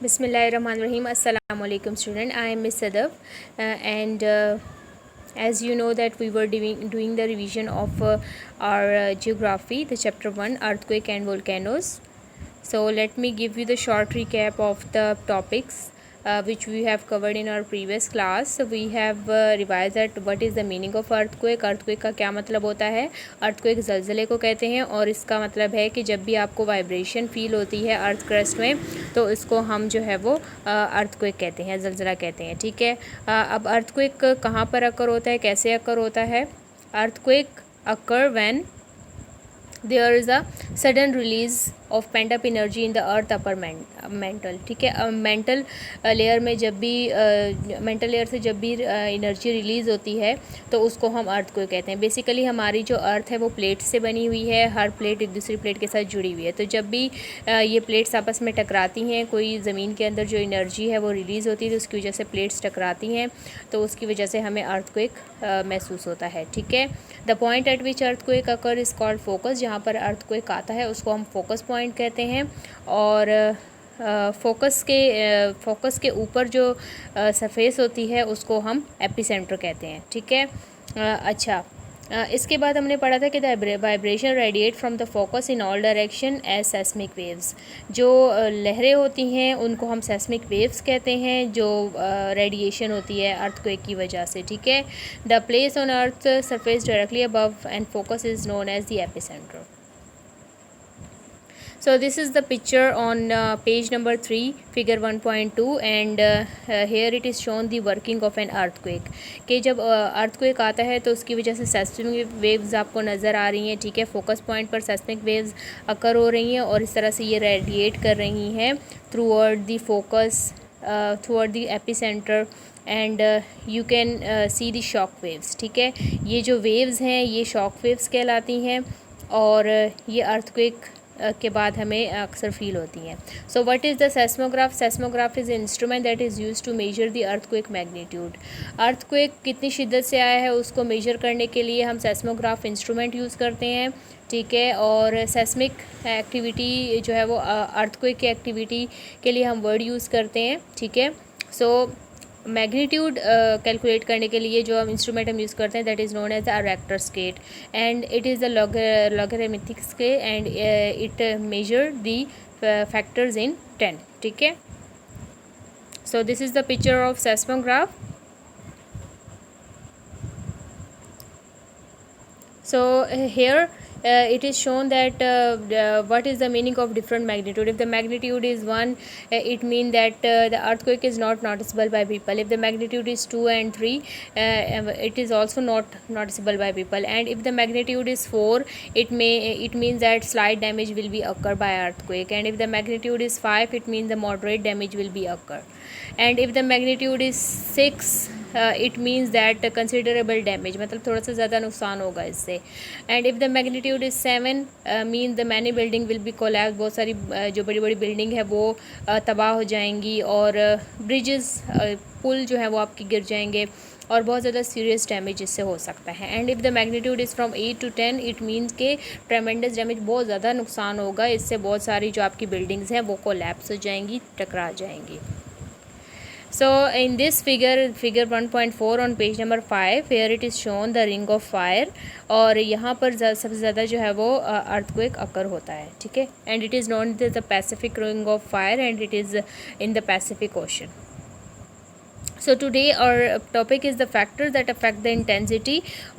Bismillahirrahmanirrahim. Assalamu alaikum student. I am Miss Sadaf and as you know that we were doing the revision of our geography, the chapter 1 earthquake and volcanoes. So let me give you the short recap of the topics which we have covered in our previous class. So we have revised that what is the meaning of earthquake, earthquake का क्या मतलब होता है, earthquake ज़लज़ले को कहते हैं और इसका मतलब है कि जब भी आपको वाइब्रेशन फील होती है अर्थ क्रस्ट में तो इसको हम जो है वो earthquake कहते हैं, ज़लज़ला कहते हैं। ठीक है, अब earthquake कहाँ पर अकर होता है, कैसे अकर होता है। earthquake occur when there is a sudden release of pent up energy in the earth upper mantle. ठीक है, मेंटल लेयर में जब भी मेंटल लेयर से जब भी एनर्जी रिलीज़ होती है तो उसको हम अर्थ को कहते हैं। बेसिकली हमारी जो अर्थ है वो प्लेट से बनी हुई है, हर प्लेट एक दूसरी प्लेट के साथ जुड़ी हुई है। तो जब भी ये प्लेट्स आपस में टकराती हैं, कोई ज़मीन के अंदर जो एनर्जी है वो रिलीज़ होती है तो उसकी वजह से प्लेट्स टकराती हैं, तो उसकी वजह से हमें अर्थ को एक महसूस होता है। ठीक है, द पॉइंट एट विच अर्थ को एक अकर इज़ कॉल्ड फोकस। जहाँ पर अर्थ को एक आता है उसको हम फोकस पॉइंट कहते हैं और फोकस के ऊपर जो सरफेस होती है उसको हम एपिसेंटर कहते हैं। ठीक है, अच्छा, इसके बाद हमने पढ़ा था कि the vibration radiate from the focus in all direction as seismic waves. जो लहरें होती हैं उनको हम सेस्मिक वेव्स कहते हैं, जो रेडिएशन होती है अर्थक्वेक की वजह से। ठीक है, the place on earth surface directly above and focus is known as the epicentre. So this is the picture on page number 3 figure 1.2 and here it is shown the working of an earthquake कि जब earthquake आता है तो उसकी वजह से seismic waves आपको नज़र आ रही हैं। ठीक है, फोकस पॉइंट पर seismic waves अकर हो रही हैं और इस तरह से ये रेडिएट कर रही हैं throughout the focus, throughout the epicentre and you can see the shock waves. ठीक है, ये जो वेव्स हैं ये शॉक वेव्स कहलाती हैं और ये अर्थक्वेक के बाद हमें अक्सर फील होती हैं। So what is the seismograph? Seismograph is instrument that is used to measure the earthquake magnitude. Earthquake कितनी शिद्दत से आया है उसको मेजर करने के लिए हम सेस्मोग्राफ इंस्ट्रूमेंट यूज़ करते हैं। ठीक है, और सेस्मिक एक्टिविटी जो है वो अर्थक्वेक की एक्टिविटी के लिए हम वर्ड यूज़ करते हैं। ठीक है, सो मैग्नीट्यूड कैलकुलेट करने के लिए जो हम इंस्ट्रूमेंट हम यूज़ करते हैं that is known as the Richter scale and it is the logarithmic scale and it measure the factors in 10। ठीक है, so this is the picture of seismograph. So here it is shown that what is the meaning of different magnitude. If the magnitude is 1, it means that the earthquake is not noticeable by people. If the magnitude is 2 and 3, it is also not noticeable by people. And if the magnitude is 4, it means that slight damage will be occur by earthquake. And if the magnitude is 5, it means the moderate damage will be occur. And if the magnitude is 6, it means that considerable damage, मतलब थोड़ा सा ज़्यादा नुकसान होगा इससे। And if the magnitude is 7 mean the many building will be collapse. बहुत सारी जो बड़ी बड़ी बिल्डिंग है वो तबाह हो जाएंगी और ब्रिजेस पुल जो है वो आपके गिर जाएंगे और बहुत ज़्यादा सीरियस डैमेज इससे हो सकता है। And if the magnitude is from 8 to 10, it means के ट्रेमेंडस डैमेज, बहुत ज़्यादा नुकसान होगा इससे, बहुत सारी जो आपकी बिल्डिंग्स हैं वो कोलैप्स हो जाएंगी, टकरा जाएंगी। So in this figure 1.4 on page number 5, here it is shown the ring of fire और यहाँ पर सबसे ज़्यादा जो है वो अर्थक्वेक अकर होता है। ठीक है, and it is known as the Pacific ring of fire and it is in the Pacific Ocean. So today our topic is the factors that affect the intensity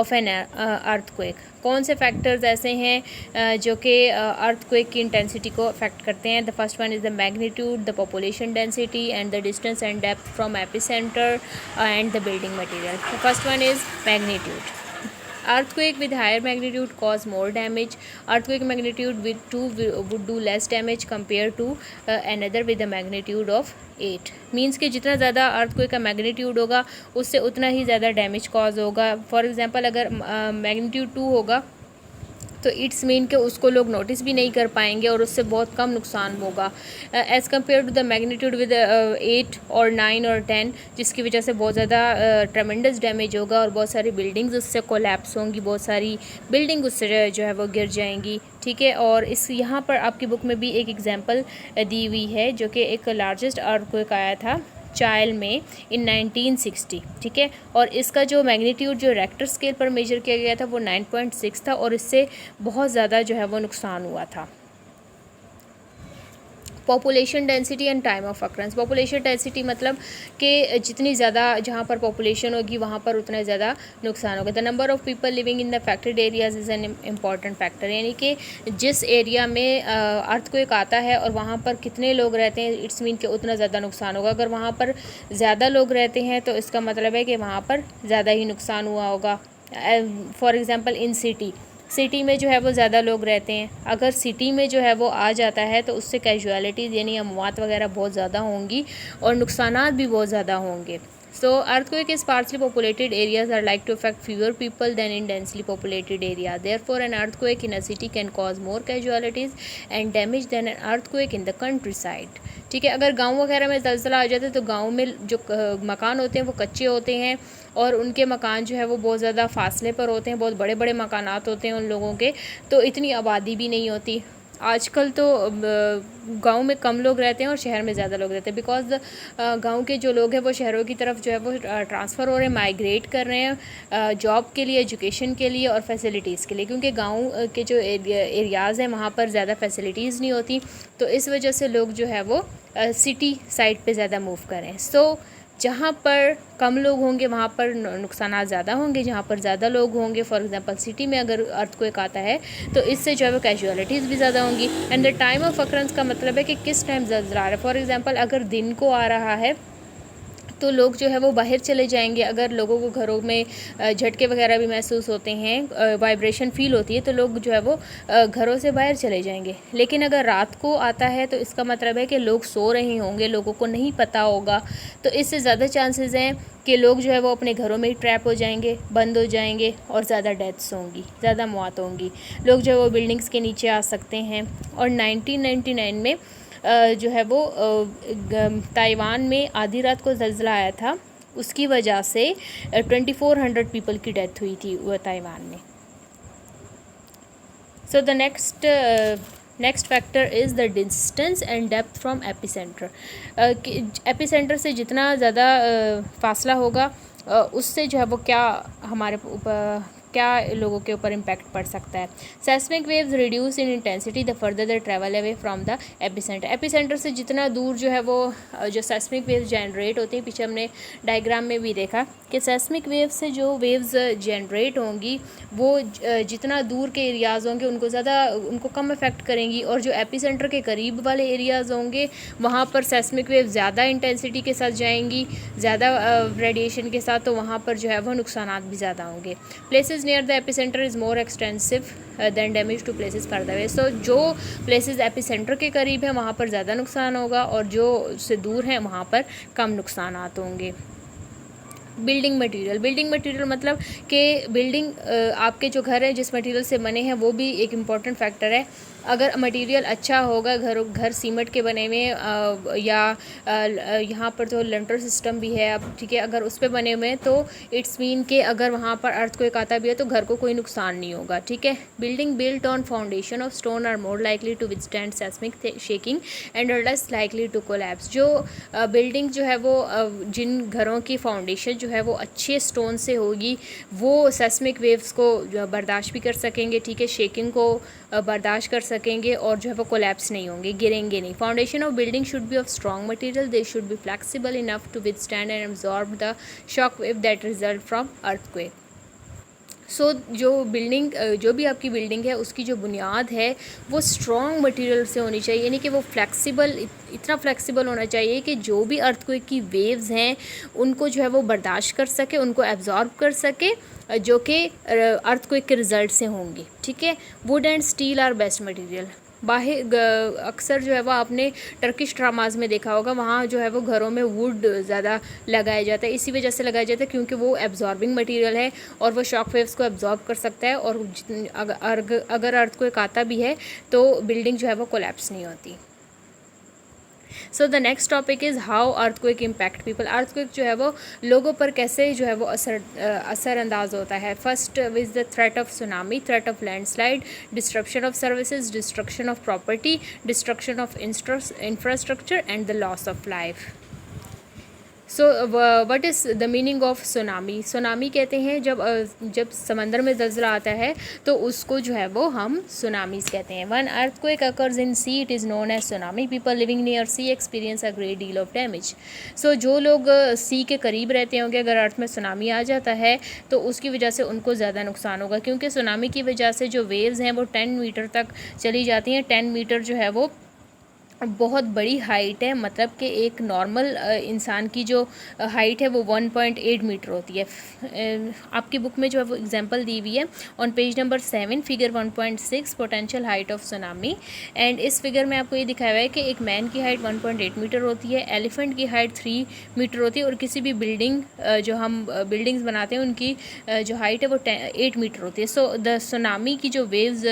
of an earthquake. कौन से factors ऐसे हैं जो कि earthquake की intensity को affect करते हैं? The first one is the magnitude, the population density and the distance and depth from epicentre and the building material. The first one is magnitude. Earthquake with higher magnitude cause more damage. Earthquake magnitude with 2 would do less damage compared to another with a magnitude of 8. Means कि जितना ज़्यादा earthquake का magnitude होगा उससे उतना ही ज़्यादा damage cause होगा। For example अगर मैग्नीट्यूड 2 होगा तो इट्स मीन कि उसको लोग नोटिस भी नहीं कर पाएंगे और उससे बहुत कम नुकसान होगा as compare to the magnitude with 8 और 9 और 10, जिसकी वजह से बहुत ज़्यादा ट्रेमेंडस डैमेज होगा और बहुत सारी बिल्डिंग्स उससे कोलैप्स होंगी, बहुत सारी बिल्डिंग उससे जो है वो गिर जाएंगी। ठीक है, और इस यहाँ पर आपकी बुक में भी एक एग्जांपल दी हुई है जो कि एक लार्जेस्ट अर्थक्वेक आया था चाइल में इन 1960। ठीक है, और इसका जो मैग्नीट्यूड जो रेक्टर स्केल पर मेजर किया गया था वो 9.6 था और इससे बहुत ज़्यादा जो है वो नुकसान हुआ था। Population density and time of occurrence. Population density मतलब कि जितनी ज़्यादा जहाँ पर पॉपुलेशन होगी वहाँ पर उतना ज़्यादा नुकसान होगा। The number of people living in the affected areas is an important factor, यानी कि जिस एरिया में अर्थक्वेक आता है और वहाँ पर कितने लोग रहते हैं, इट्स मीन कि उतना ज़्यादा नुकसान होगा। अगर वहाँ पर ज़्यादा लोग रहते हैं तो इसका मतलब है कि वहाँ पर ज़्यादा ही नुकसान हुआ होगा। फॉर एग्ज़ाम्पल इन सिटी में जो है वो ज़्यादा लोग रहते हैं, अगर सिटी में जो है वो आ जाता है तो उससे कैजुअलिटीज़ यानी अमवात वगैरह बहुत ज़्यादा होंगी और नुकसानात भी बहुत ज़्यादा होंगे। So earthquake is sparsely populated areas are like to affect fewer people than in densely populated area. Therefore, an earthquake in a city can cause more casualties and damage than an earthquake in the countryside. ठीक है, अगर गांव वगैरह में ज़लज़ला आ जाता है तो गांव में जो मकान होते हैं वो कच्चे होते हैं और उनके मकान जो है वो बहुत ज़्यादा फासले पर होते हैं, बहुत बड़े बड़े मकानात होते हैं उन लोगों के, तो इतनी आबादी भी नहीं होती। आजकल तो गांव में कम लोग रहते हैं और शहर में ज़्यादा लोग रहते हैं, बिकॉज़ गांव के जो लोग हैं वो शहरों की तरफ जो है वो ट्रांसफ़र हो रहे हैं, माइग्रेट कर रहे हैं जॉब के लिए, एजुकेशन के लिए और फैसिलिटीज़ के लिए, क्योंकि गांव के जो एरियाज़ हैं वहाँ पर ज़्यादा फैसिलिटीज़ नहीं होती, तो इस वजह से लोग जो है वो सिटी साइड पे ज़्यादा मूव करें। सो जहाँ पर कम लोग होंगे वहाँ पर नुकसान ज़्यादा होंगे, जहाँ पर ज़्यादा लोग होंगे, फॉर एग्जांपल सिटी में अगर अर्थक्वेक आता है तो इससे जो है वो कैजुअलिटीज़ भी ज़्यादा होंगी। And the time of occurrence का मतलब है कि किस टाइम ज़लज़ला आ रहा है। फॉर एग्जांपल अगर दिन को आ रहा है तो लोग जो है वो बाहर चले जाएंगे, अगर लोगों को घरों में झटके वगैरह भी महसूस होते हैं, वाइब्रेशन फील होती है, तो लोग जो है वो घरों से बाहर चले जाएंगे। लेकिन अगर रात को आता है तो इसका मतलब है कि लोग सो रहे होंगे, लोगों को नहीं पता होगा, तो इससे ज़्यादा चांसेस हैं कि लोग जो है वो अपने घरों में ही ट्रैप हो जाएंगे, बंद हो जाएंगे और ज़्यादा डेथ्स होंगी, ज़्यादा मौत होंगी। लोग जो है वो बिल्डिंग्स के नीचे आ सकते हैं। और 1999 में जो है वो ताइवान में आधी रात को ज़लज़ला आया था, उसकी वजह से 2400 पीपल की डेथ हुई थी वो ताइवान में। So the next factor is the distance and depth from epicentre. Epicentre से जितना ज़्यादा फासला होगा उससे जो है वो क्या हमारे ऊपर, क्या लोगों के ऊपर इम्पैक्ट पड़ सकता है। Seismic waves reduce in intensity the further the travel away from the epicentre. Epicentre से जितना दूर जो है वो जो सेस्मिक वेव्स जनरेट होती हैं, पीछे हमने डायग्राम में भी देखा कि सेस्मिक वेव्स से जो वेव्स जनरेट होंगी वो जितना दूर के एरियाज़ होंगे उनको कम इफेक्ट करेंगी, और जो एपिसेंटर के करीब वाले एरियाज़ होंगे वहाँ पर सेस्मिक वेव ज़्यादा इंटेंसिटी के साथ जाएंगी, ज़्यादा रेडिएशन के साथ, तो वहाँ पर जो है वो नुकसानात भी ज़्यादा होंगे। Places near the epicenter is more extensive than damage to places further away. So जो places एपिसेंटर के करीब है वहाँ पर ज़्यादा नुकसान होगा और जो उससे दूर हैं वहाँ पर कम नुकसानात होंगे। बिल्डिंग मटेरियल मतलब कि बिल्डिंग आपके जो घर हैं जिस मटेरियल से बने हैं वो भी एक इम्पॉर्टेंट फैक्टर है। अगर मटेरियल अच्छा होगा, घर सीमेंट के बने हुए या यहाँ पर तो लेंटर सिस्टम भी है अब, ठीक है, अगर उस पर बने हुए हैं तो इट्स मीन कि अगर वहाँ पर अर्थक्वेक आता भी है तो घर को कोई नुकसान नहीं होगा। ठीक है, building built on foundation of stone are more likely to withstand seismic shaking and are less likely to collapse. जो बिल्डिंग जो है वो जिन घरों की फाउंडेशन जो है वो अच्छे स्टोन से होगी वो सेस्मिक वेव्स को बर्दाश्त भी कर सकेंगे, ठीक है, शेकिंग को बर्दाश्त कर सकेंगे और जो है वो कोलैप्स नहीं होंगे, गिरेंगे नहीं। Foundation of building should be of strong material, they should be flexible enough to withstand and absorb the shock wave that result from earthquake. So जो भी आपकी बिल्डिंग है उसकी जो बुनियाद है वो स्ट्रॉन्ग मटेरियल से होनी चाहिए, यानी कि वो फ्लेक्सिबल, इतना फ्लेक्सिबल होना चाहिए कि जो भी अर्थक्वेक की वेव्स हैं उनको जो है वो बर्दाश्त कर सके, उनको एब्जॉर्ब कर सके, जो कि अर्थक्वेक के रिज़ल्ट से होंगी। ठीक है, wood and steel are best material. बाहर अक्सर जो है वो आपने टर्किश ड्रामाज में देखा होगा, वहाँ जो है वो घरों में वुड ज़्यादा लगाया जाता है। इसी वजह से लगाया जाता है क्योंकि वो एब्जॉर्बिंग मटेरियल है और वो शॉक वेव्स को एब्जॉर्ब कर सकता है, और अगर अर्थक्वेक आता भी है तो बिल्डिंग जो है वो कोलैप्स नहीं होती। So the next topic is how earthquake impact people. Earthquake जो है वो लोगों पर कैसे जो है वो असरअंदाज होता है। First is the threat of tsunami, threat of landslide, disruption of services, destruction of property, destruction of infrastructure and the loss of life. So what is the meaning of tsunami. Tsunami कहते हैं जब समंदर में ज़लज़ला आता है तो उसको जो है वो हम सुनामीज़ कहते हैं। One earthquake occurs in sea it is known as tsunami. People living near sea experience a great deal of damage. So जो लोग सी के करीब रहते होंगे, अगर अर्थ में सुनामी आ जाता है तो उसकी वजह से उनको ज़्यादा नुकसान होगा, क्योंकि सुनामी की वजह से जो वेव्स हैं वो 10 मीटर तक चली जाती हैं। 10 मीटर जो है वो बहुत बड़ी हाइट है, मतलब कि एक नॉर्मल इंसान की जो हाइट है वो 1.8 मीटर होती है। आपकी बुक में जो है वो एग्जांपल दी हुई है on page number 7, figure 1.6 potential height of tsunami. And इस फिगर में आपको ये दिखाया हुआ है कि एक मैन की हाइट 1.8 मीटर होती है, एलिफेंट की हाइट 3 मीटर होती है, और किसी भी बिल्डिंग जो हम बिल्डिंग्स बनाते हैं उनकी जो हाइट है वो 8 मीटर होती है। सो द सुनामी की जो वेव्स,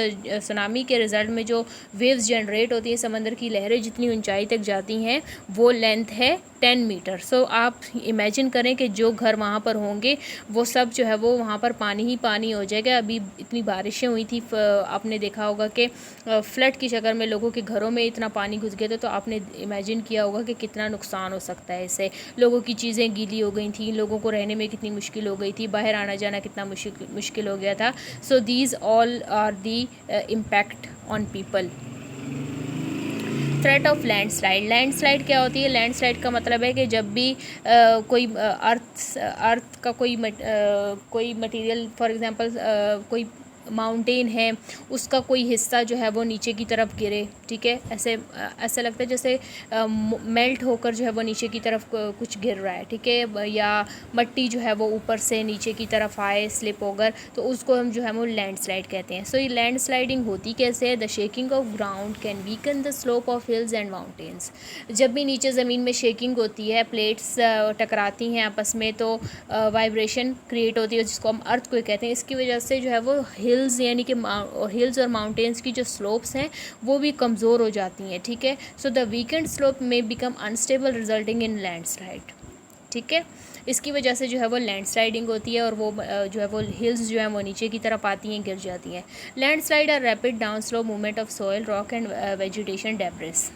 सुनामी के रिजल्ट में जो वेव्स जनरेट होती है, समंदर की लहरें जितनी ऊंचाई तक जाती हैं वो लेंथ है 10 मीटर। सो आप इमेजिन करें कि जो घर वहाँ पर होंगे वो सब जो है वो वहाँ पर पानी ही पानी हो जाएगा। अभी इतनी बारिशें हुई थी, आपने देखा होगा कि फ्लड की शक्ल में लोगों के घरों में इतना पानी घुस गया था, तो आपने इमेजिन किया होगा कि कितना नुकसान हो सकता है इससे। लोगों की चीज़ें गीली हो गई थी, लोगों को रहने में कितनी मुश्किल हो गई थी, बाहर आना जाना कितना मुश्किल हो गया था। So these all are the impact on people. Threat of landslide. Landslide क्या होती है? लैंडस्लाइड का मतलब है कि जब भी कोई अर्थ का कोई मटेरियल, फॉर एग्जांपल कोई माउंटेन है, उसका कोई हिस्सा जो है वो नीचे की तरफ गिरे, ठीक है, ऐसे लगता है जैसे मेल्ट होकर जो है वो नीचे की तरफ कुछ गिर रहा है, ठीक है, या मट्टी जो है वो ऊपर से नीचे की तरफ आए स्लिप होकर, तो उसको हम जो है वो लैंडस्लाइड कहते हैं। सो ये लैंडस्लाइडिंग होती कैसे है? The shaking of ground can weaken the slope of hills and mountains. जब भी नीचे ज़मीन में शेकिंग होती है, प्लेट्स टकराती हैं आपस में, तो वाइब्रेशन क्रिएट होती है जिसको हम अर्थक्वेक कहते हैं। इसकी वजह से जो है वो हिल्स यानी कि हिल्स और माउंटेन्स की जो स्लोप्स हैं वो भी कमज़ोर हो जाती हैं, ठीक है। सो द वीकेंड स्लोप में become unstable resulting in landslide, ठीक है। इसकी वजह से जो है वो लैंडस्लाइडिंग होती है और वो जो है वो हिल्स जो है वो नीचे की तरफ आती हैं, गिर जाती हैं। Landslide are rapid downslope movement of soil, rock and vegetation debris.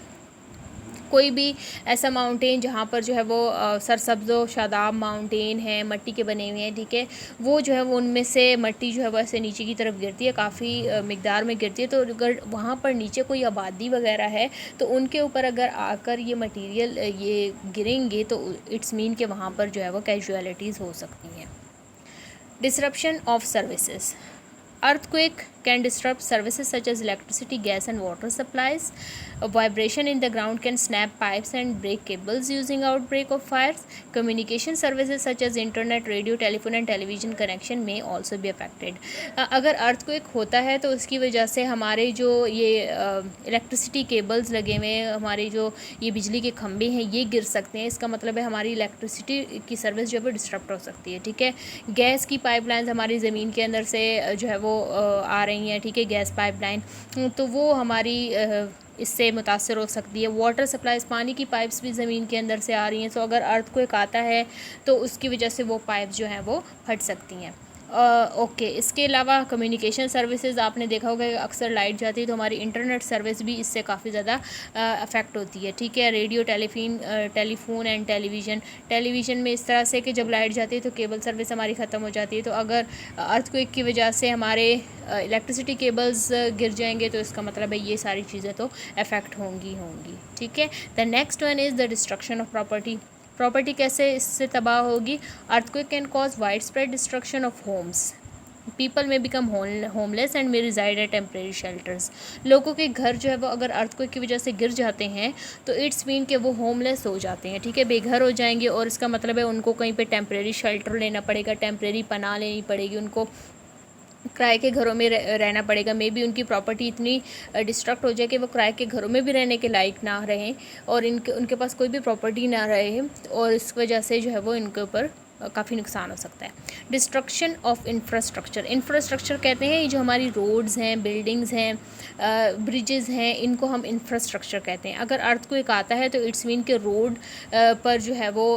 कोई भी ऐसा माउंटेन जहाँ पर जो है वो सरसब्ज़ो शादाब माउंटेन है, मट्टी के बने हुए हैं, ठीक है, वो जो है वो उनमें से मट्टी जो है वो ऐसे नीचे की तरफ गिरती है, काफ़ी मिकदार में गिरती है। तो अगर वहाँ पर नीचे कोई आबादी वगैरह है तो उनके ऊपर अगर आकर ये मटीरियल ये गिरेंगे तो इट्स मीन कि वहाँ पर जो है वो कैजुअलिटीज़ हो सकती हैं। Disruption of services. Earthquake can disrupt services such as electricity, gas and water supplies. A vibration in the ground can snap pipes and break cables using outbreak of fires. Communication services such as internet, radio, telephone and television connection may also be affected. अगर earthquake होता है तो उसकी वजह से हमारे जो ये इलेक्ट्रिसिटी केबल्स लगे हुए हैं, हमारे जो ये बिजली के खंभे हैं, ये गिर सकते हैं। इसका मतलब है हमारी इलेक्ट्रिसिटी की सर्विस जो है वो डिस्टर्ब हो सकती है, ठीक है। गैस की पाइपलाइंस हमारी ज़मीन के अंदर से जो है वो आ रही हैं, ठीक है, गैस पाइपलाइन, तो वो हमारी इससे मुतासर हो सकती है। वाटर सप्लाईज, पानी की पाइप्स भी ज़मीन के अंदर से आ रही हैं। सो अगर अर्थक्वेक आता है तो उसकी वजह से वो पाइप्स जो हैं वो फट सकती हैं। ओके, इसके अलावा कम्युनिकेशन सर्विसेज, आपने देखा होगा कि अक्सर लाइट जाती है तो हमारी इंटरनेट सर्विस भी इससे काफ़ी ज़्यादा अफेक्ट होती है, ठीक है। रेडियो, टेलीफोन एंड टेलीविज़न में इस तरह से कि जब लाइट जाती है तो केबल सर्विस हमारी ख़त्म हो जाती है। तो अगर अर्थक्वेक की वजह से हमारे इलेक्ट्रिसिटी केबल्स गिर जाएंगे तो इसका मतलब है ये सारी चीज़ें तो अफेक्ट होंगी, ठीक है। The next one is the destruction of property कैसे इससे तबाह होगी? Earthquake can cause widespread destruction of homes, people may become homeless and may reside at temporary shelters. लोगों के घर जो है वो अगर अर्थक्वेक की वजह से गिर जाते हैं तो इट्स मीन कि वो होमलेस हो जाते हैं, ठीक है, बेघर हो जाएंगे, और इसका मतलब है उनको कहीं पे टेम्प्रेरी शेल्टर लेना पड़ेगा, टेम्प्रेरी पनाह लेनी पड़ेगी उनको, किराए के घरों में रहना पड़ेगा। मे बी उनकी प्रॉपर्टी इतनी डिस्ट्रक्ट हो जाए कि वो किराए के घरों में भी रहने के लायक ना रहें और उनके पास कोई भी प्रॉपर्टी ना रहे, और इस वजह से जो है वो इनके ऊपर काफ़ी नुकसान हो सकता है। डिस्ट्रक्शन ऑफ इंफ्रास्ट्रक्चर, इंफ्रास्ट्रक्चर कहते हैं ये जो हमारी रोड्स हैं, बिल्डिंग्स हैं, ब्रिजेज़ हैं, इनको हम इंफ्रास्ट्रक्चर कहते हैं। अगर अर्थक्वेक आता है तो इट्स मीन के रोड पर जो है वो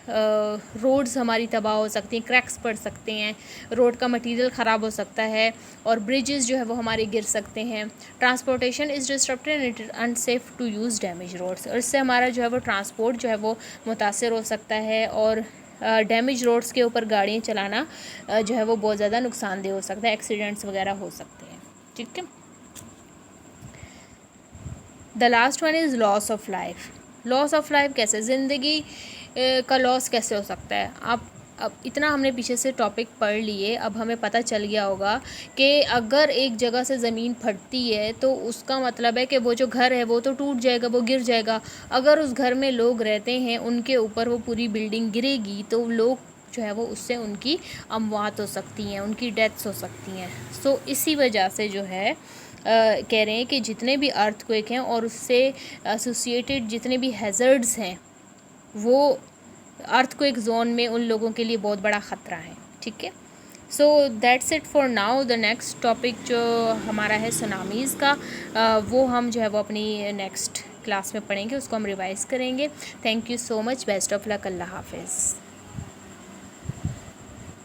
रोड्स हमारी तबाह हो सकती हैं, क्रैक्स पड़ सकते हैं, रोड का मटेरियल ख़राब हो सकता है, और ब्रिजेस जो है वो हमारे गिर सकते हैं। Transportation is disturbed and it is unsafe to use damage roads, और इससे हमारा जो है वो ट्रांसपोर्ट जो है वो मुतासर हो सकता है, और डैमेज रोड्स के ऊपर गाड़ियाँ चलाना जो है वो बहुत ज़्यादा नुकसानदेह हो सकता है, एक्सीडेंट्स वगैरह हो सकते हैं। ठीक है। The last one is loss of life. Loss of life कैसे, ज़िंदगी का लॉस कैसे हो सकता है। अब इतना हमने पीछे से टॉपिक पढ़ लिए, अब हमें पता चल गया होगा कि अगर एक जगह से ज़मीन फटती है तो उसका मतलब है कि वो जो घर है वो तो टूट जाएगा, वो गिर जाएगा। अगर उस घर में लोग रहते हैं, उनके ऊपर वो पूरी बिल्डिंग गिरेगी तो लोग जो है वो उससे उनकी अमवात हो सकती हैं, उनकी डेथ्स हो सकती हैं। सो इसी वजह से जो है कह रहे हैं कि जितने भी अर्थक्वेक हैं और उससे एसोसिएटेड जितने भी हैज़र्ड्स हैं वो अर्थक्वेक जोन में उन लोगों के लिए बहुत बड़ा ख़तरा है। ठीक है। So that's it for now. The next topic जो हमारा है सुनामीज़ का, वो हम जो है वो अपनी नेक्स्ट क्लास में पढ़ेंगे, उसको हम रिवाइज़ करेंगे। Thank you so much. Best of luck. अल्लाह हाफिज़।